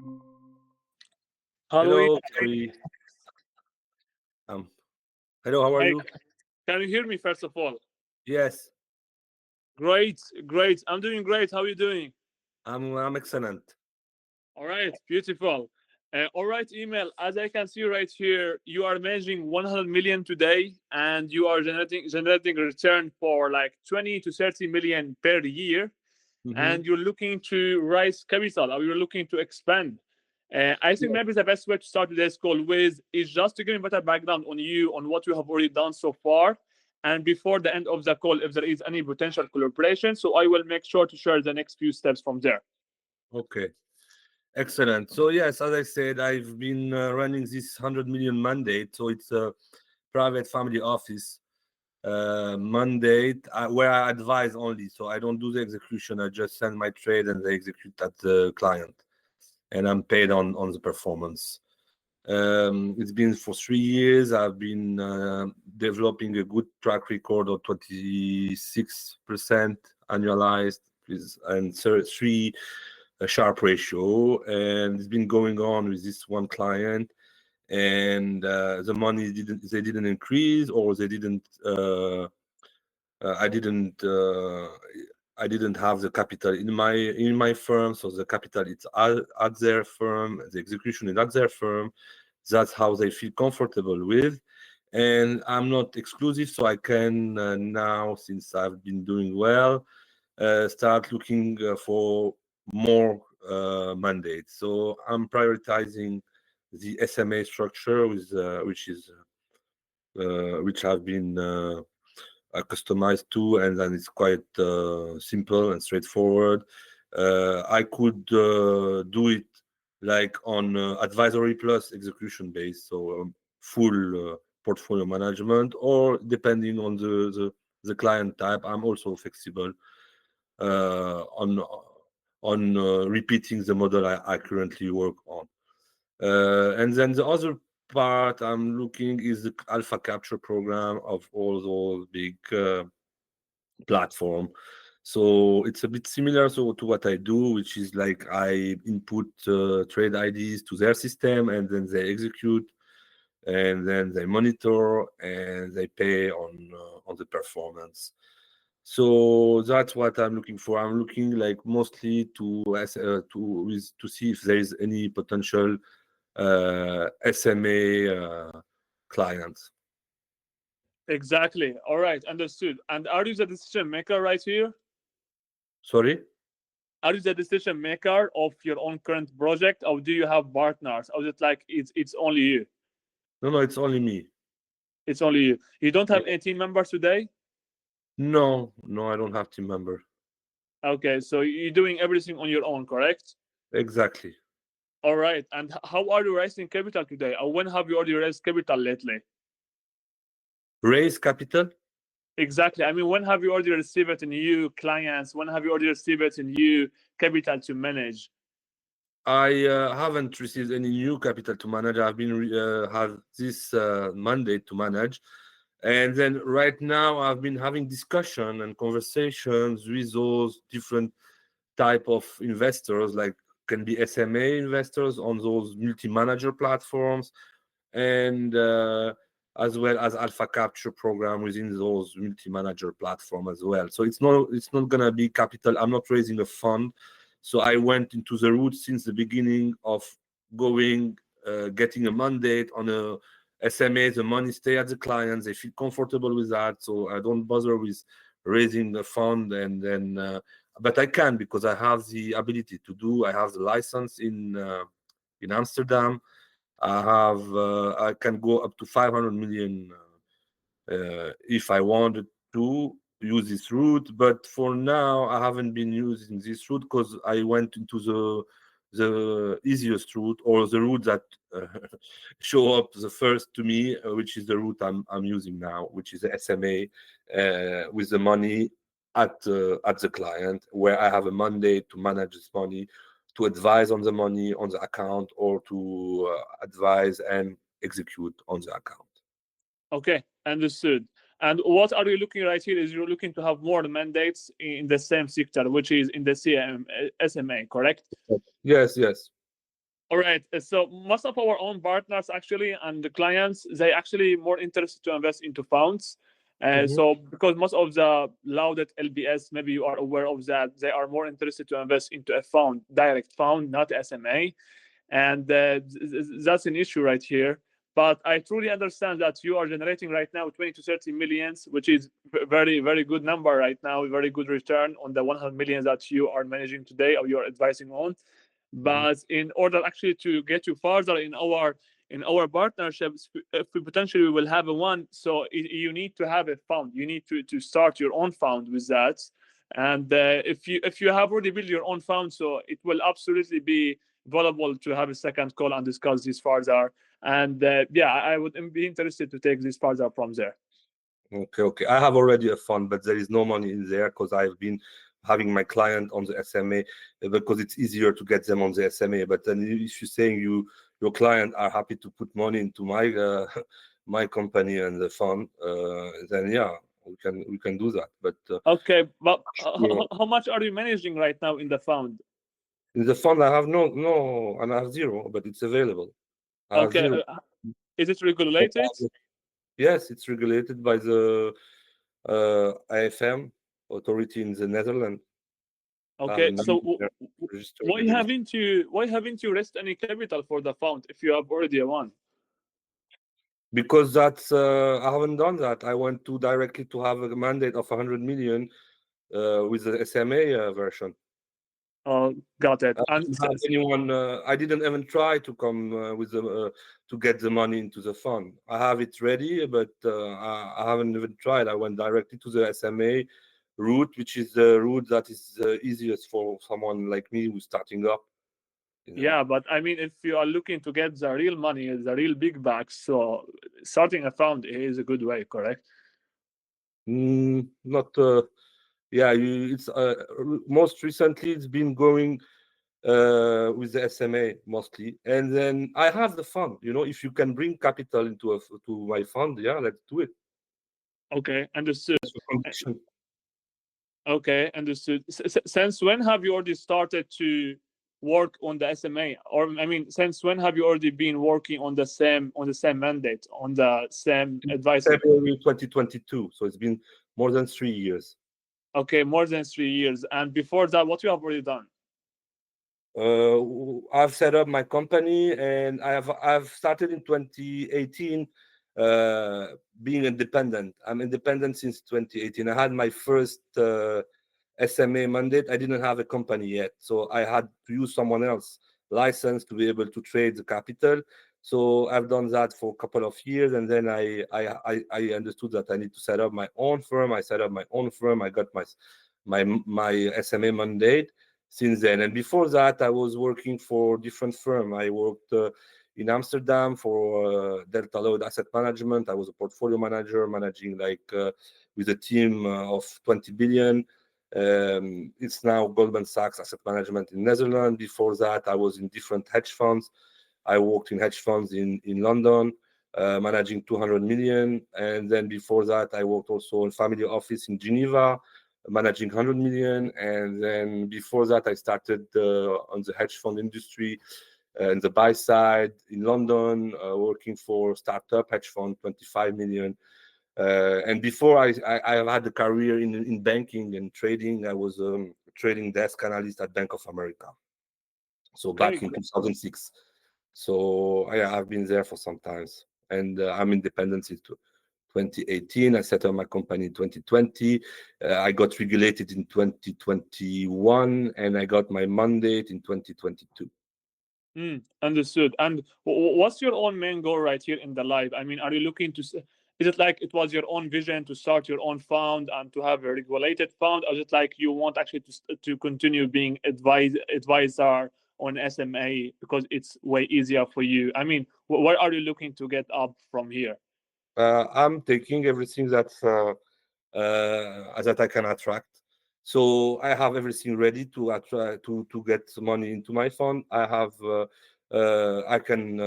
Hello, Hello, Kerry. Um, Hello, how are hey, you? can you hear me first of all? Yes, Great, great. I'm doing great. How are you doing? I'm excellent. All right, beautiful. All right, email. As I can see right here, you are managing 100 million today, and you are generating return for like 20 to 30 million per year, Hmm. and you're looking to raise capital, or you're looking to expand. I think Yes. maybe the best way to start today's call with is just to give me better background on you, on what you have already done so far, and before the end of the call, if there is any potential collaboration. So I will make sure to share the next few steps from there. Okay, excellent. So yes, as I said, I've been running this 100 million mandate. So it's a private family office mandate where I advise only. So I don't do the execution. I just send my trade and they execute at the client, and I'm paid on the performance. It's been for 3 years. I've been developing a good track record of 26% annualized and three a Sharpe ratio. And it's been going on with this one client. And the money didn't increase, or they didn't. Uh, I didn't. I didn't have the capital in my firm, so the capital is at their firm. The execution is at their firm. That's how they feel comfortable with. And I'm not exclusive, so I can now, since I've been doing well, start looking for more mandates. So I'm prioritizing the SMA structure, which have been customized to, and then it's quite simple and straightforward. I could do it like on advisory plus execution base, so full portfolio management, or depending on the client type. I'm also flexible uh, on repeating the model I currently work on. And then the other part I'm looking is the alpha capture program of all those big platform. So it's a bit similar to what I do, which is like I input trade IDs to their system, and then they execute, and then they monitor, and they pay on the performance. So that's what I'm looking for. I'm looking like mostly to see if there is any potential SMA clients. Exactly. All right, understood. And are you the decision maker right here? Sorry. Are you the decision maker of your own current project, or do you have partners, or is it like it's only you? No, no, it's only me. It's only you. You don't Yeah. have any team members today? No, no, I don't have team member. Okay, so you're doing everything on your own, correct? Exactly. All right. And how are you raising capital today? Or when have you already raised capital lately? Raise capital. Exactly. I mean, when have you already received new clients? When have you already received new capital to manage? I haven't received any new capital to manage. I've been have this mandate to manage, and then right now I've been having discussion and conversations with those different type of investors, like can be SMA investors on those multi-manager platforms, and as well as alpha capture program within those multi-manager platform as well. So it's not gonna be capital. I'm not raising a fund. So I went into the route since the beginning of going, getting a mandate on a SMA. The money stay at the clients. They feel comfortable with that. So I don't bother with raising a fund, and then but I can, because I have the ability to do. I have the license in Amsterdam. I can go up to 500 million if I wanted to use this route. But for now, I haven't been using this route because I went into the easiest route, or the route that show up the first to me, which is the route I'm using now, which is the SMA with the money at the client, where I have a mandate to manage this money, to advise on the money on the account, or to advise and execute on the account. Okay, understood. And what are you looking right here is you're looking to have more mandates in the same sector, which is in the CM, SMA, correct? Yes, yes. All right. So most of our own partners actually and the clients, they actually more interested to invest into funds. Mhm. So because most of the lauded LBS, maybe you are aware of that, they are more interested to invest into a fund, direct fund, not SMA, and that's an issue right here. But I truly understand that you are generating right now 20 to 30 millions, which is very very good number right now, very good return on the 100 million that you are managing today or you're advising on. Mhm. But in order actually to get you further in our partnerships, if we potentially will have a one, so you need to have a fund. You need to start your own fund with that. And if you have already built your own fund, so it will absolutely be valuable to have a second call and discuss this further. And yeah, I would be interested to take this further from there. Okay, okay. I have already a fund, but there is no money in there because I've been having my client on the SMA because it's easier to get them on the SMA. But then if you're saying your client are happy to put money into my my company and the fund, then yeah, we can do that. But Okay, but yeah, how much are you managing right now in the fund? in the fund I have no, and I have zero, but it's available. I have Okay, zero. is it regulated? Yes, it's regulated by the IFM authority in the Netherlands. I have a Okay, number so there registered with them. why haven't you raised any capital for the fund if you have already a one? Because that's I haven't done that. I went to directly to have a mandate of 100 million with the SMA version. Got it. I And didn't have anyone. I didn't even try to come with the to get the money into the fund. I have it ready, but I haven't even tried. I went directly to the SMA route, which is the route that is easiest for someone like me who's starting up. You know, yeah, but I mean, if you are looking to get the real money, the real big bucks, so starting a fund is a good way, correct? not. Yeah, it's most recently it's been going with the SMA mostly, and then I have the fund. You know, if you can bring capital into to my fund, yeah, let's do it. Okay, understood. That's the condition. Okay, understood. Since when have you already started to work on the SMA? Or I mean, since when have you already been working on the same mandate, on the same advising? February 2022, so it's been more than 3 years. Okay, more than 3 years. And before that, what you have already done? I've set up my company, and I've started in 2018 uh, being independent. I'm independent since 2018. I had my first SMA mandate. I didn't have a company yet, so I had to use someone else license to be able to trade the capital. So I've done that for a couple of years, and then I understood that I need to set up my own firm. I set up my own firm. I got my SMA mandate since then. And before that, I was working for different firm. I worked in Amsterdam for Delta Lloyd Asset Management. I was a portfolio manager, managing like with a team of 20 billion. It's now Goldman Sachs Asset Management in Netherlands. Before that, I was in different hedge funds. I worked in hedge funds in London, managing 200 million. And then before that, I worked also in family office in Geneva, managing 100 million. And then before that, I started on the hedge fund industry in the buy side in London, working for startup hedge fund, 25 million. And before I have had a career in banking and trading. I was a trading desk analyst at Bank of America. So Okay, back in 2006. So yeah, I've been there for some times, and I'm independent since 2018. I set up my company in 2020. I got regulated in 2021, and I got my mandate in 2022. understood. And what's your own main goal right here in the life? I mean, are you looking to? Is it like it was your own vision to start your own fund and to have a regulated fund, or is it like you want actually to continue being advisor on SMA because it's way easier for you? I mean, where are you looking to get up from here? I'm taking everything that I can attract. So I have everything ready to attract to get money into my fund. I have I can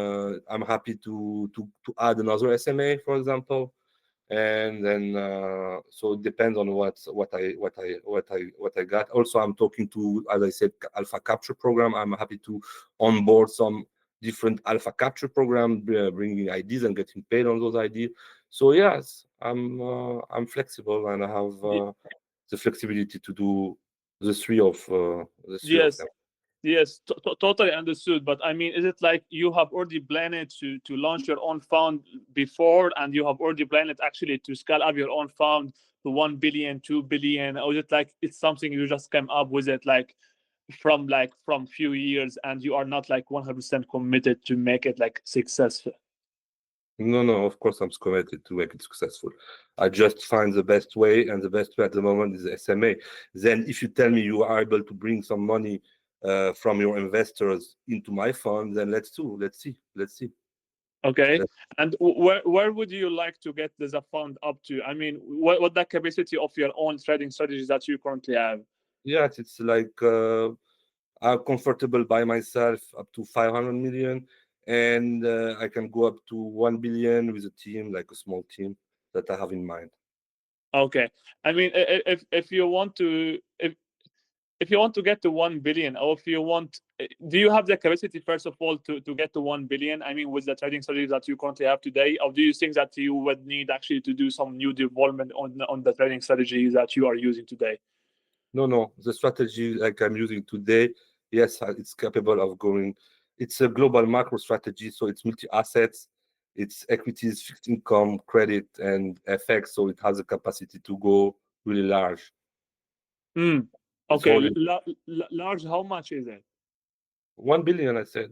I'm happy to add another SMA, for example, and then so it depends on what I got. Also, I'm talking to, as I said, alpha capture program. I'm happy to onboard some different alpha capture program, bringing ideas and getting paid on those ideas. So yes, I'm flexible, and I have Y- the flexibility to do the three of yes, them. yes, totally understood. But I mean, is it like you have already planned it to launch your own fund before, and you have already planned it actually to scale up your own fund to 1 billion, 2 billion, or is it like it's something you just came up with it like from few years, and you are not like 100% committed to make it like successful? No, no, of course I'm committed to make it successful. I just find the best way, and the best way at the moment is SMA. Then, if you tell me you are able to bring some money from your investors into my fund, then let's see, let's see. Okay. Let- And where would you like to get the fund up to? I mean, what the capacity of your own trading strategies that you currently have? yes, it's like I'm comfortable by myself up to 500 million, and I can go up to 1 billion with a team, like a small team that I have in mind. Okay. I mean, if you want to if you want to get to 1 billion, or if you want, do you have the capacity first of all to get to 1 billion? I mean, with the trading strategy that you currently have today, or do you think that you would need actually to do some new development on the trading strategy that you are using today? No, no, the strategy like I'm using today, yes, it's capable of going. It's a global macro strategy, so it's multi-assets, it's equities, fixed income, credit, and FX, so it has a capacity to go really large. Mm. It's Okay, holding large. How much is it? 1 billion, I said.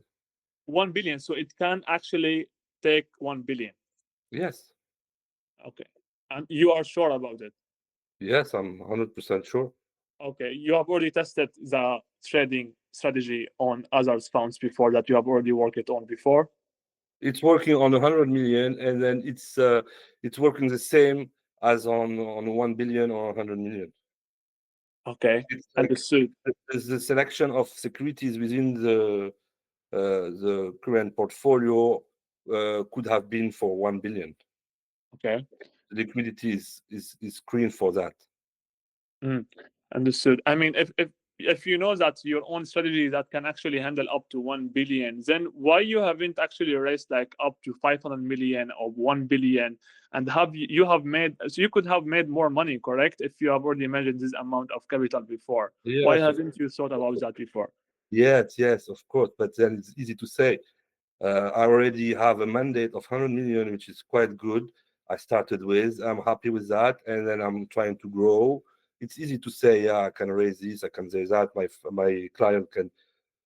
1 billion. So it can actually take 1 billion. Yes, Okay, and you are sure about it? yes, I'm 100% sure. Okay, you have already tested the trading strategy on others funds before that you have already worked it on before. It's working on 100 million, and then it's working the same as on 1 billion or 100 million. Okay, It's like understood. the selection of securities within the current portfolio could have been for 1 billion. Okay. The liquidity is screened for that. Mm, understood. I mean, if you know that your own strategy that can actually handle up to 1 billion, then why you haven't actually raised like up to 500 million or 1 billion, and have you have made so you could have made more money, correct? If you have already managed this amount of capital before, why Yes, haven't you thought about that before? yes, yes, of course. But then it's easy to say. I already have a mandate of 100 million, which is quite good. I started with. I'm happy with that, and then I'm trying to grow. It's easy to say, yeah, I can raise this, I can say that. My client can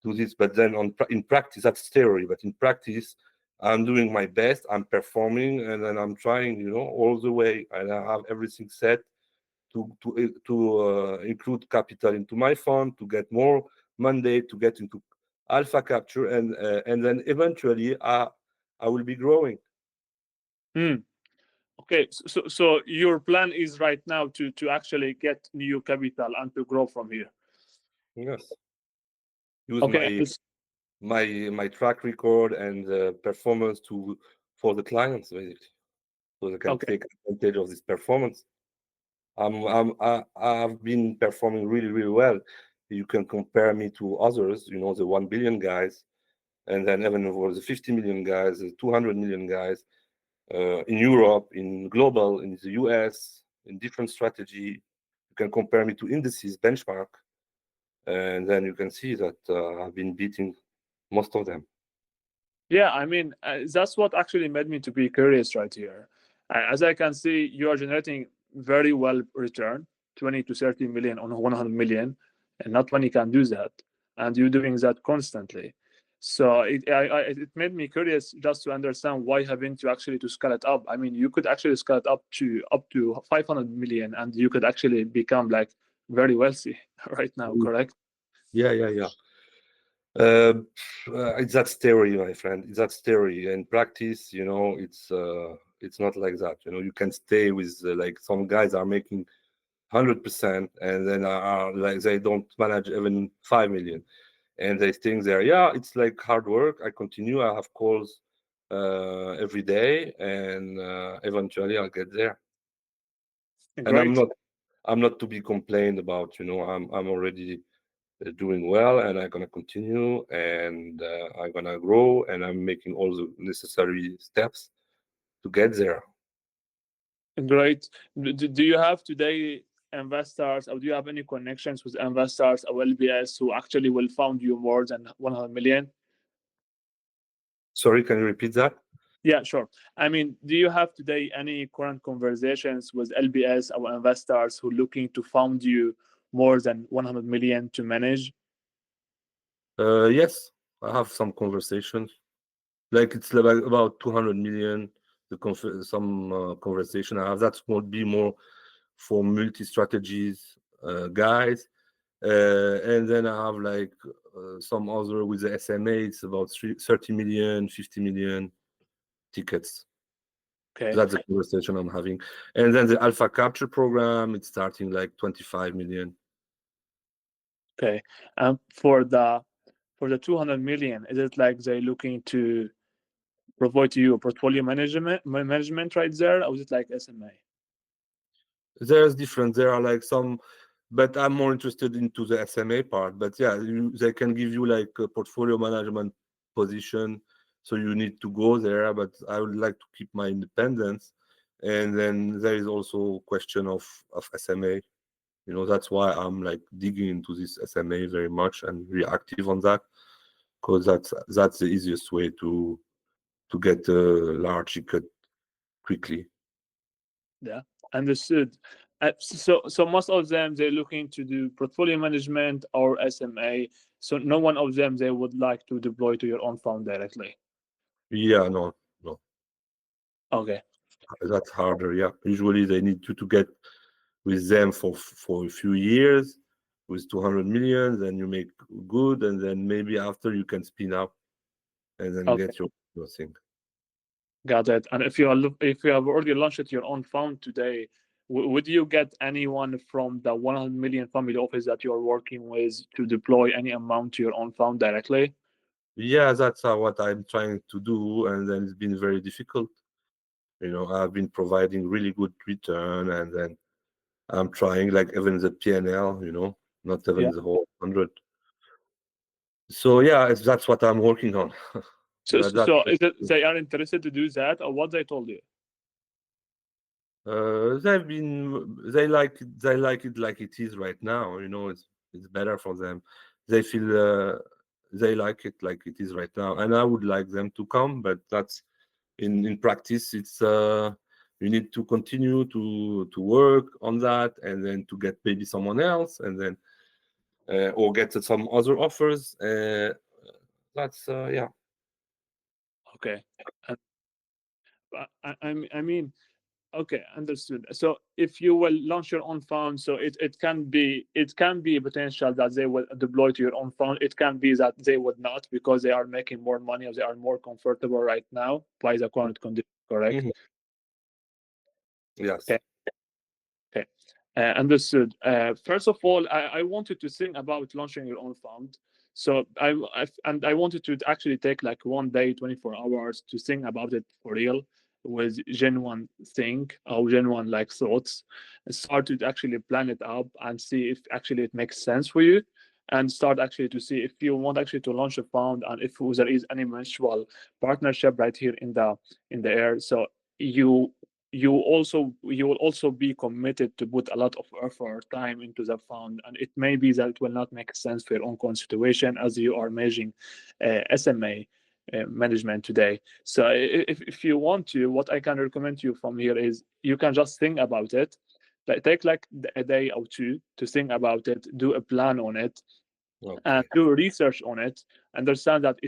do this, but then in practice, that's theory. But in practice, I'm doing my best. I'm performing, and then I'm trying, all the way, and I have everything set to include capital into my fund, to get more mandate, to get into alpha capture, and then eventually I will be growing. Hmm. Okay, so your plan is right now to actually get new capital and to grow from here. Yes, use Okay, my track record and performance to for the clients basically, so they can okay. take advantage of this performance. I've been performing really, really well. You can compare me to others, the 1 billion guys, and then even for the 50 million guys, the 200 million guys, in Europe, in global, in the US, in different strategy. You can compare me to indices, benchmark, and then you can see that I've been beating most of them. Yeah, I mean, that's what actually made me to be curious right here. As I can see, you are generating very well return, 20 to 30 million on 100 million, and not many can do that. And you're doing that constantly. So it made me curious just to understand why haven't you actually to scale it up? I mean, you could actually scale it up to 500 million, and you could actually become like very wealthy right now, correct? Yeah, yeah, yeah. Uh, it's that theory, my friend. It's that theory. In practice, it's not like that. You can stay with like some guys are making 100%, and then are like they don't manage even 5 million, and they think they're yeah. It's like hard work. I continue. I have calls every day, and eventually I'll get there. And I'm Great. not I'm not to be complained about. I'm already doing well, and I'm gonna continue, and I'm gonna grow, and I'm making all the necessary steps to get there. Great. Do you have today investors, or do you have any connections with investors or LBS who actually will fund you more than 100 million? Sorry, can you repeat that? Yeah, sure. I mean, do you have today any current conversations with LBS or investors who looking to fund you more than 100 million to manage? Yes, I have some conversations. Like it's like about 200 million. Some conversation I have that would be more for multi-strategies guys, and then I have like some other with the SMA. It's about 30 million, 50 million tickets. Okay, That's the conversation I'm having. And then the Alpha Capture program, it's starting like 25 million. okay. For the 200 million, is it like they looking to provide you a portfolio management right there, or is it like SMA? There's different. There are like some, but I'm more interested into the SMA part. But yeah, they can give you like a portfolio management position, so you need to go there. But I would like to keep my independence. And then there is also question of SMA. You know, that's why I'm like digging into this SMA very much and really active on that, because that's the easiest way to get a large ticket quickly. Yeah, understood. So most of them they're looking to do portfolio management or SMA. So no one of them they would like to deploy to your own fund directly. Yeah, no, no, Okay, that's harder. Yeah, usually they need you to get with them for a few years with 200 million, then you make good, and then maybe after you can spin up and then okay, get your thing. got it. And if you have already launched your own fund today, would you get anyone from the 100 million family office that you're working with to deploy any amount to your own fund directly? Yeah, that's what I'm trying to do, and then it's been very difficult. You know, I've been providing really good return, and then I'm trying like even the PNL, you know, not even Yeah. the whole 100. So yeah, that's what I'm working on. So But that so is it they are interested to do that, or what they told you? they like it like it is right now. You know, it's better for them. They feel they like it like it is right now, and I would like them to come, but that's in practice. It's you need to continue to work on that, and then to get maybe someone else, and then or get some other offers. That's yeah. Okay. And I mean, okay, understood. So if you will launch your own fund, so it can be a potential that they will deploy to your own fund. It can be that they would not because they are making more money or they are more comfortable right now by the current condition. Correct. Mhm. Yes. Okay. Okay, understood. First of all, I wanted to think about launching your own fund. So I wanted to actually take like 1 day, 24 hours to think about it for real with genuine think or genuine like thoughts and start to actually plan it up and see if actually it makes sense for you and start actually to see if you want actually to launch a fund and if there is any mutual partnership right here in the air. So you you will also be committed to put a lot of effort time into the fund, and it may be that it will not make sense for your own situation as you are managing SMA management today. So if you want to, what I can recommend to you from here is you can just think about it, like take like a day or two to think about it, do a plan on it, and Okay. do research on it, understand that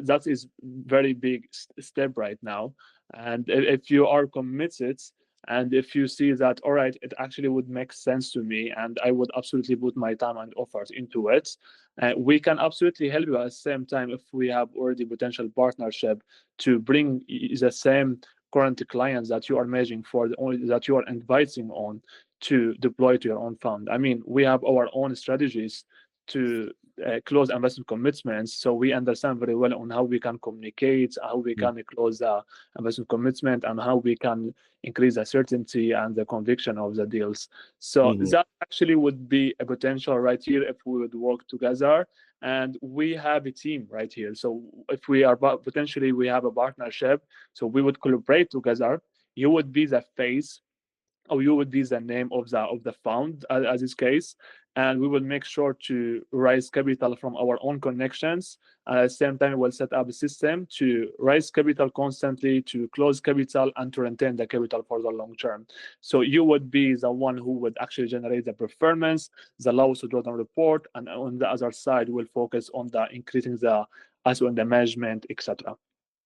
that is very big step right now. And if you are committed and if you see that all right, it actually would make sense to me and I would absolutely put my time and offers into it, we can absolutely help you at the same time if we have already potential partnership to bring the same current clients that you are managing for the only that you are inviting on to deploy to your own fund. I mean, we have our own strategies to close investment commitments. So we understand very well on how we can communicate, how we Mm. can close the investment commitment, and how we can increase the certainty and the conviction of the deals. So Mhm. that actually would be a potential right here if we would work together. And we have a team right here. So if we are potentially we have a partnership, so we would collaborate together. You would be the face, or you would be the name of the fund as this case, and we will make sure to raise capital from our own connections. At the same time, we'll set up a system to raise capital constantly, to close capital, and to retain the capital for the long term. So you would be the one who would actually generate the performance, the lowest drawdown report, and on the other side, we'll focus on the increasing the asset under management, etc.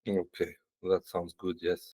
Okay, that sounds good. Yes.